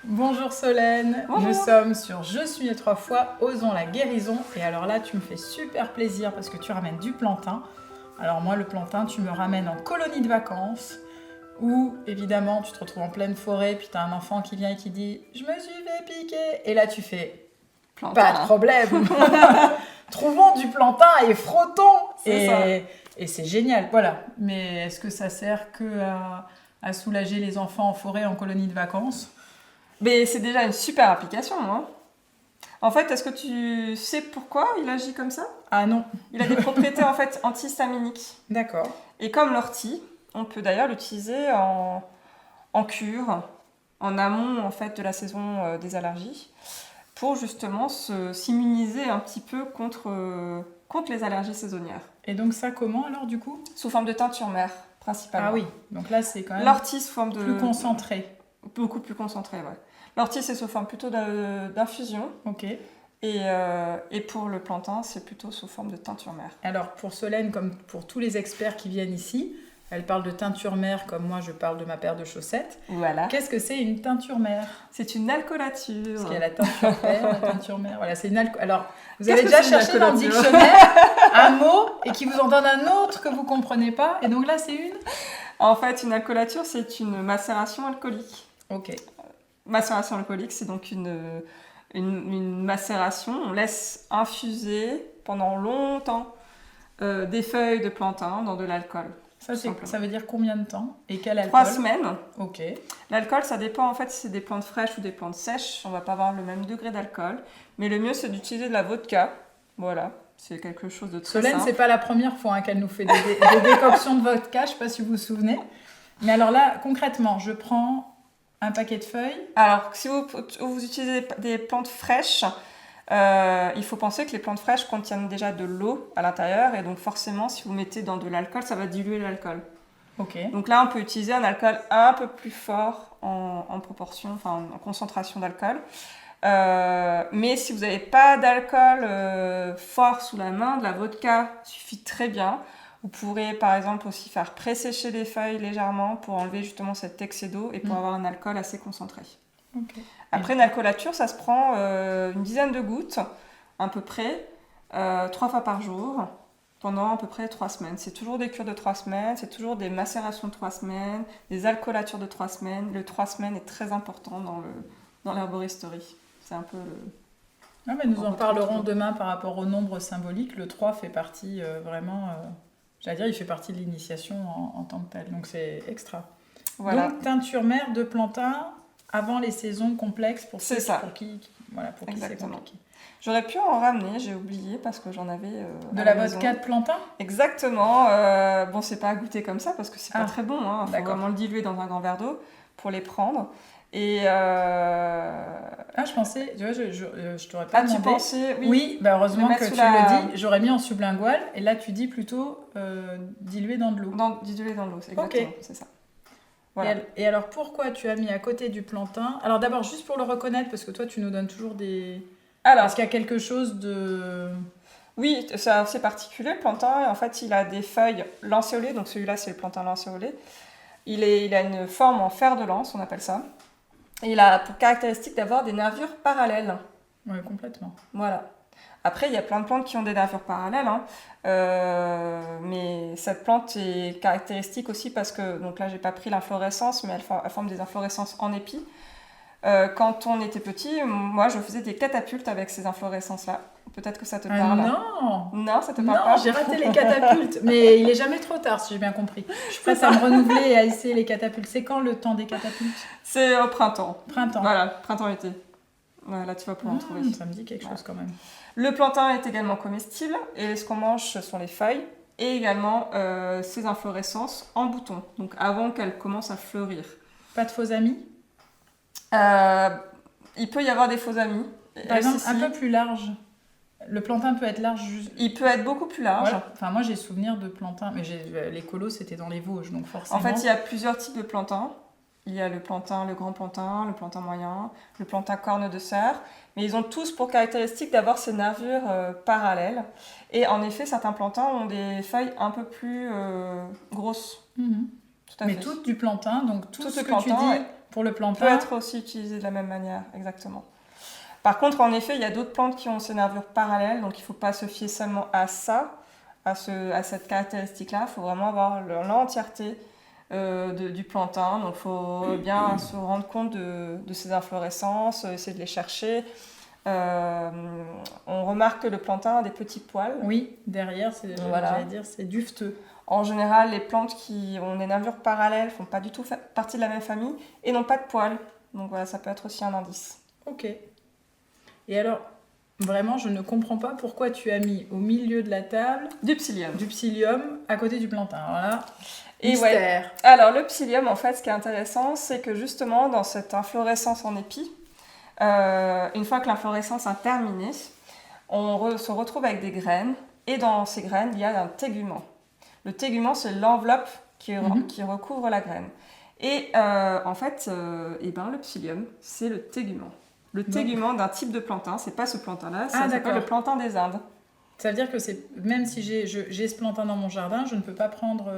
Bonjour Solène, Bonjour. Nous sommes sur Je suis les 3 fois, osons la guérison. Et alors là, tu me fais super plaisir parce que tu ramènes du plantain. Alors moi, le plantain, tu me ramènes en colonie de vacances où, évidemment, tu te retrouves en pleine forêt, puis tu as un enfant qui vient et qui dit « Je me suis fait piquer !» Et là, tu fais « Pas de problème Trouvons du plantain et frottons !» Et c'est génial, voilà. Mais est-ce que ça sert que à soulager les enfants en forêt en colonie de vacances ? Mais c'est déjà une super application, hein. En fait, est-ce que tu sais pourquoi il agit comme ça? Ah non. Il a des propriétés en fait antihistaminiques. D'accord. Et comme l'ortie, on peut d'ailleurs l'utiliser en cure, en amont en fait de la saison des allergies, pour justement s'immuniser un petit peu contre les allergies saisonnières. Et donc ça comment alors du coup? Sous forme de teinture mère, principalement. Ah oui, donc là c'est quand même l'ortie sous forme de... plus concentré. Beaucoup plus concentré, ouais. L'ortie, c'est sous forme plutôt d'infusion. Ok. Et pour le plantain, c'est plutôt sous forme de teinture mère. Alors pour Solène, comme pour tous les experts qui viennent ici, elle parle de teinture mère comme moi je parle de ma paire de chaussettes. Voilà. Qu'est-ce que c'est une teinture mère? C'est une alcoolature. Parce qu'il y a la teinture père, la teinture mère. Voilà, c'est une Alors, vous Qu'est-ce avez que déjà c'est une cherché dans le alcoolature dictionnaire un mot et qui vous en donne un autre que vous comprenez pas. Et donc là, c'est une? En fait, une alcoolature, c'est une macération alcoolique. Ok. Macération alcoolique, c'est donc une macération. On laisse infuser pendant longtemps des feuilles de plantain dans de l'alcool. Ça veut dire combien de temps? Et quel alcool? 3 semaines. Ok. L'alcool, ça dépend en fait si c'est des plantes fraîches ou des plantes sèches. On va pas avoir le même degré d'alcool. Mais le mieux, c'est d'utiliser de la vodka. Voilà, c'est quelque chose de très Solène, simple. c'est pas la première fois qu'elle nous fait des décoctions de vodka, je sais pas si vous vous souvenez. Mais alors là, concrètement, je prends un paquet de feuilles. Alors, si vous utilisez des plantes fraîches, il faut penser que les plantes fraîches contiennent déjà de l'eau à l'intérieur. Et donc forcément, si vous mettez dans de l'alcool, ça va diluer l'alcool. Ok. Donc là, on peut utiliser un alcool un peu plus fort en proportion, enfin en concentration d'alcool. Mais si vous n'avez pas d'alcool fort sous la main, de la vodka suffit très bien. Vous pourrez par exemple aussi faire présécher les feuilles légèrement pour enlever justement cet excès d'eau et pour avoir un alcool assez concentré. Okay. Après une alcoolature, ça se prend une dizaine de gouttes, à peu près, 3 fois par jour, pendant à peu près 3 semaines. C'est toujours des cures de 3 semaines, c'est toujours des macérations de 3 semaines, des alcoolatures de 3 semaines. Le 3 semaines est très important dans l'herboristerie. C'est un peu le... Ah, mais nous en parlerons demain par rapport au nombre symbolique. Le 3 fait partie vraiment... j'allais dire, il fait partie de l'initiation en tant que tel. Donc c'est extra. Voilà. Donc teinture mère de plantain avant les saisons complexes pour c'est ça. Pour qui c'est compliqué. J'aurais pu en ramener, j'ai oublié parce que j'en avais de la vodka de plantain? Exactement. Bon, c'est pas à goûter comme ça parce que c'est pas très bon. Hein. Il faut vraiment le diluer dans un grand verre d'eau pour les prendre. Et Ah, je pensais, tu vois, je t'aurais pas demandé. Tu pensais, oui, bah heureusement que tu le dis. J'aurais mis en sublingual, et là tu dis plutôt diluer dans de l'eau. Diluer dans de l'eau, c'est exactement, c'est ça. Voilà. Et alors pourquoi tu as mis à côté du plantain? Alors d'abord, juste pour le reconnaître, parce que toi tu nous donnes toujours des... Alors, est-ce qu'il y a quelque chose de... Oui, c'est assez particulier, le plantain. En fait, il a des feuilles lancéolées, donc celui-là c'est le plantain lancéolé. Il a une forme en fer de lance, on appelle ça. Et il a pour caractéristique d'avoir des nervures parallèles. Oui, complètement. Voilà. Après, il y a plein de plantes qui ont des nervures parallèles, hein. Mais cette plante est caractéristique aussi parce que, donc là, j'ai pas pris l'inflorescence, mais elle forme des inflorescences en épis. Quand on était petit, moi, je faisais des catapultes avec ces inflorescences-là. Peut-être que ça te parle. Non, ça te parle pas? Non, j'ai raté les catapultes, mais il est jamais trop tard, si j'ai bien compris. Je suis prête à me renouveler et à essayer les catapultes. C'est quand le temps des catapultes? C'est au printemps. Printemps. Voilà, printemps-été. Voilà, tu vas pouvoir en trouver. Ça me dit quelque chose quand même. Le plantain est également comestible et ce qu'on mange, ce sont les feuilles et également ses inflorescences en bouton, donc avant qu'elles commencent à fleurir. Pas de faux amis? Il peut y avoir des faux amis. Par exemple, un peu plus large. Le plantain peut être large. Il peut être beaucoup plus large. Voilà. Enfin, moi, j'ai souvenir de plantain, mais les colos, c'était dans les Vosges, donc forcément... En fait, il y a plusieurs types de plantain. Il y a le plantain, le grand plantain, le plantain moyen, le plantain corne de cerf. Mais ils ont tous pour caractéristique d'avoir ces nervures parallèles. Et en effet, certains plantains ont des feuilles un peu plus grosses. Tout à fait. Mais toutes du plantain, donc tout ce que tu dis pour le peut plantain. être aussi utilisé de la même manière, exactement. Par contre, en effet, il y a d'autres plantes qui ont ces nervures parallèles, donc il ne faut pas se fier seulement à ça, à cette caractéristique-là. Il faut vraiment avoir l'entièreté du plantain. Donc, il faut bien se rendre compte de ces inflorescences, essayer de les chercher. On remarque que le plantain a des petits poils. Oui, derrière, j'allais dire, c'est duveteux. En général, les plantes qui ont des nervures parallèles ne font pas du tout partie de la même famille et n'ont pas de poils. Donc voilà, ça peut être aussi un indice. Ok. Et alors, vraiment, je ne comprends pas pourquoi tu as mis au milieu de la table du psyllium à côté du plantain. Alors là, et mystère. Ouais. Alors le psyllium, en fait, ce qui est intéressant, c'est que justement, dans cette inflorescence en épi, une fois que l'inflorescence a terminé, on se retrouve avec des graines. Et dans ces graines, il y a un tégument. Le tégument, c'est l'enveloppe qui recouvre la graine. Et en fait, le psyllium, c'est le tégument. Le tégument d'un type de plantain, c'est pas ce plantain-là, ça s'appelle le plantain des Indes. Ça veut dire que même si j'ai ce plantain dans mon jardin, je ne peux pas prendre...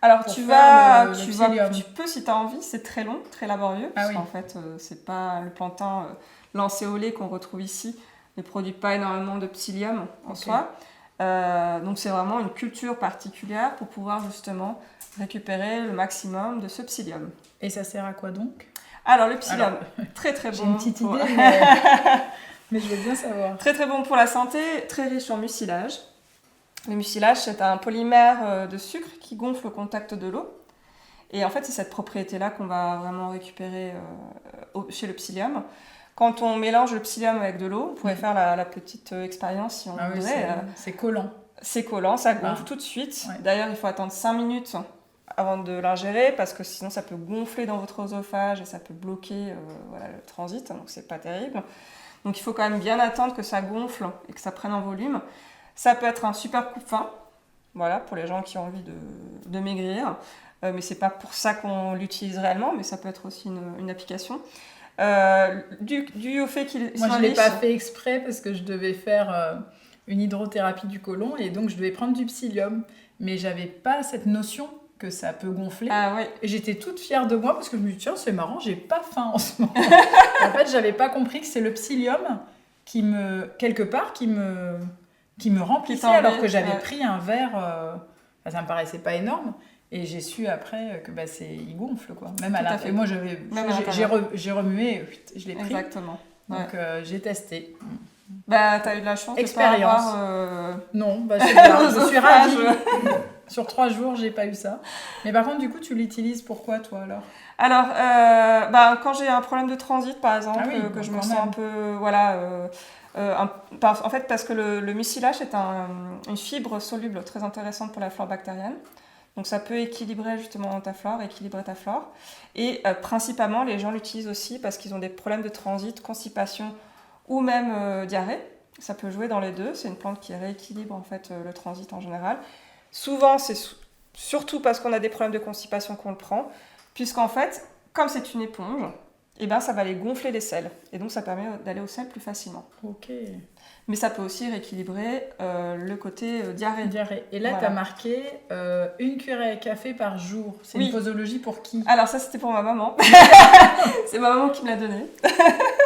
Alors tu peux si tu as envie, c'est très long, très laborieux, parce qu'en fait, c'est pas le plantain lancéolé qu'on retrouve ici, ne produit pas énormément de psyllium en soi. Donc c'est vraiment une culture particulière pour pouvoir justement récupérer le maximum de ce psyllium. Et ça sert à quoi donc ? Alors le psyllium, très très bon. J'ai une petite idée, mais je veux bien savoir. Très très bon pour la santé, très riche en mucilage. Le mucilage, c'est un polymère de sucre qui gonfle au contact de l'eau. Et en fait, c'est cette propriété-là qu'on va vraiment récupérer chez le psyllium. Quand on mélange le psyllium avec de l'eau, on pourrait faire la petite expérience si on voulait. C'est collant. C'est collant, ça gonfle tout de suite. Ouais. D'ailleurs, il faut attendre 5 minutes avant de l'ingérer parce que sinon ça peut gonfler dans votre œsophage et ça peut bloquer le transit, donc c'est pas terrible. Donc il faut quand même bien attendre que ça gonfle et que ça prenne en volume. Ça peut être un super coupe-faim, voilà, pour les gens qui ont envie de maigrir, mais c'est pas pour ça qu'on l'utilise réellement, mais ça peut être aussi une application. Dû au fait qu'il Moi je l'ai pas fait exprès parce que je devais faire une hydrothérapie du côlon et donc je devais prendre du psyllium, mais j'avais pas cette notion que ça peut gonfler. Ah, ouais. Et j'étais toute fière de moi parce que je me dis tiens c'est marrant, j'ai pas faim en ce moment. En fait j'avais pas compris que c'est le psyllium qui me remplissait alors que j'avais pris un verre, ça me paraissait pas énorme et j'ai su après que il gonfle quoi. Même à la fin. Moi j'ai remué, je l'ai pris. Exactement. Donc j'ai testé. T'as eu de la chance. Expérience. De pas avoir, Non, c'est bien. Je suis ravie. Sur 3 jours, j'ai pas eu ça. Mais par contre, du coup, tu l'utilises pourquoi, toi, alors ? Alors, quand j'ai un problème de transit, par exemple, que je me sens un peu... en fait, parce que le mucilage est une fibre soluble très intéressante pour la flore bactérienne. Donc, ça peut équilibrer justement équilibrer ta flore. Et principalement, les gens l'utilisent aussi parce qu'ils ont des problèmes de transit, constipation ou même diarrhée. Ça peut jouer dans les deux. C'est une plante qui rééquilibre en fait le transit en général. Souvent, c'est surtout parce qu'on a des problèmes de constipation qu'on le prend, puisqu'en fait, comme c'est une éponge, ça va aller gonfler les selles. Et donc, ça permet d'aller aux selles plus facilement. Ok. Mais ça peut aussi rééquilibrer le côté diarrhée. Et là, tu as marqué 1 cuillerée à café par jour. C'est une posologie pour qui ? Alors ça, c'était pour ma maman. C'est ma maman qui me l'a donné.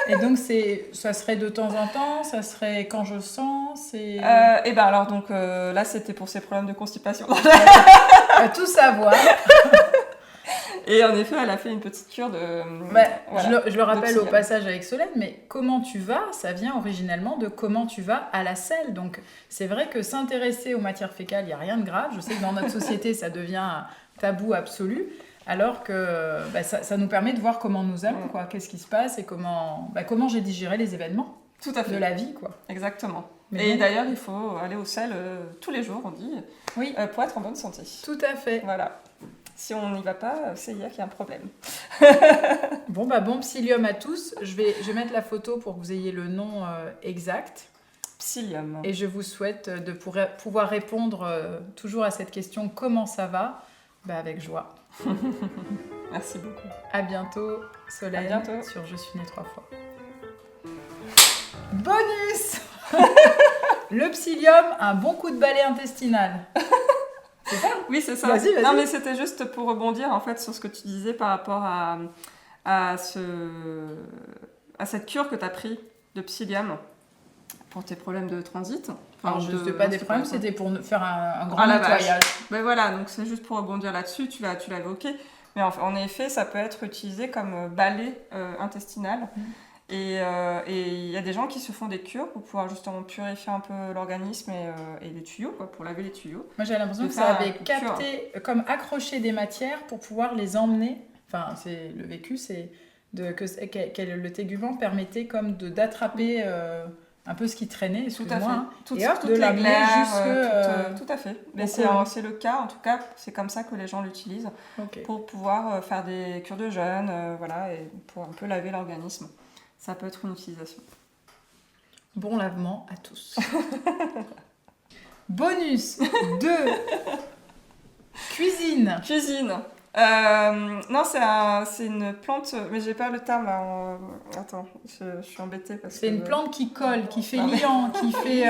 Et donc, ça serait de temps en temps ? Ça serait quand je sens là, c'était pour ses problèmes de constipation. À tout savoir. Et en effet, elle a fait une petite cure de... je le rappelle au passage avec Solène, mais comment tu vas, ça vient originellement de comment tu vas à la selle. Donc, c'est vrai que s'intéresser aux matières fécales, il n'y a rien de grave. Je sais que dans notre société, ça devient un tabou absolu. Alors que ça nous permet de voir comment nous allons, quoi. Qu'est-ce qui se passe et comment j'ai digéré les événements de la vie, quoi. Exactement. D'ailleurs, il faut aller aux selles tous les jours, on dit, pour être en bonne santé. Tout à fait. Voilà. Si on n'y va pas, c'est qu'il y a un problème. Bon psyllium à tous. Je vais mettre la photo pour que vous ayez le nom exact. Psyllium. Et je vous souhaite de pouvoir répondre toujours à cette question « Comment ça va ?» avec joie. Merci beaucoup. À bientôt, Solène. À bientôt. Sur Je suis née 3 fois. Bonus. Le psyllium, un bon coup de balai intestinal. C'est ça ? Oui, c'est ça. Vas-y. Non, mais c'était juste pour rebondir en fait sur ce que tu disais par rapport à cette cure que tu as pris de psyllium pour tes problèmes de transit. Alors, je ne sais pas des problèmes, c'était pour faire un grand lavage. nettoyage. Ben voilà, donc c'est juste pour rebondir là-dessus, tu l'as évoqué. Mais en effet, ça peut être utilisé comme balai intestinal. Et il y a des gens qui se font des cures pour pouvoir justement purifier un peu l'organisme et les tuyaux, quoi, pour laver les tuyaux. Moi, j'avais l'impression que ça avait capté, comme accroché des matières pour pouvoir les emmener. Enfin, le vécu, c'est que le tégument permettait comme d'attraper un peu ce qui traînait, excuse-moi, toutes de les l'amener glaires, tout à fait. Mais c'est le cas, en tout cas, c'est comme ça que les gens l'utilisent pour pouvoir faire des cures de jeûne, voilà, et pour un peu laver l'organisme. Ça peut être une utilisation. Bon lavement à tous. Bonus 2. Cuisine. Non, c'est une plante, mais j'ai pas le terme là. Attends, je suis embêtée parce que c'est une plante qui colle, qui fait liant, qui fait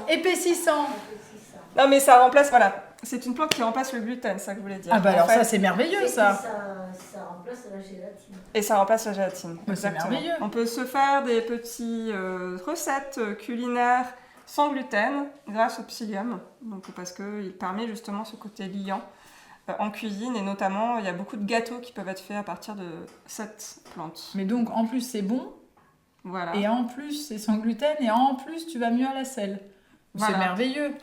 épaississant. Non, mais ça remplace, voilà. C'est une plante qui remplace le gluten, c'est ça que je voulais dire. Ah bah alors ça c'est merveilleux ça. Ça remplace la gélatine. Et ça remplace la gélatine. C'est merveilleux. On peut se faire des petites recettes culinaires sans gluten grâce au psyllium, donc parce qu'il permet justement ce côté liant en cuisine, et notamment il y a beaucoup de gâteaux qui peuvent être faits à partir de cette plante. Mais donc en plus c'est bon, voilà. Et en plus c'est sans gluten, et en plus tu vas mieux à la selle. Voilà. C'est merveilleux,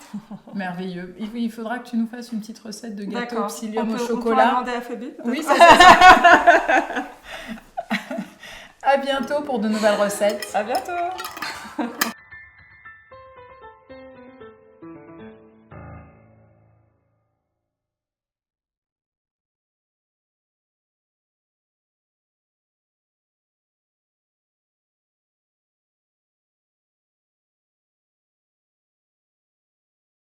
merveilleux. Il faudra que tu nous fasses une petite recette de gâteau psyllium au chocolat. On peut demander à Phoebe. Oui, c'est ça. À bientôt pour de nouvelles recettes. À bientôt.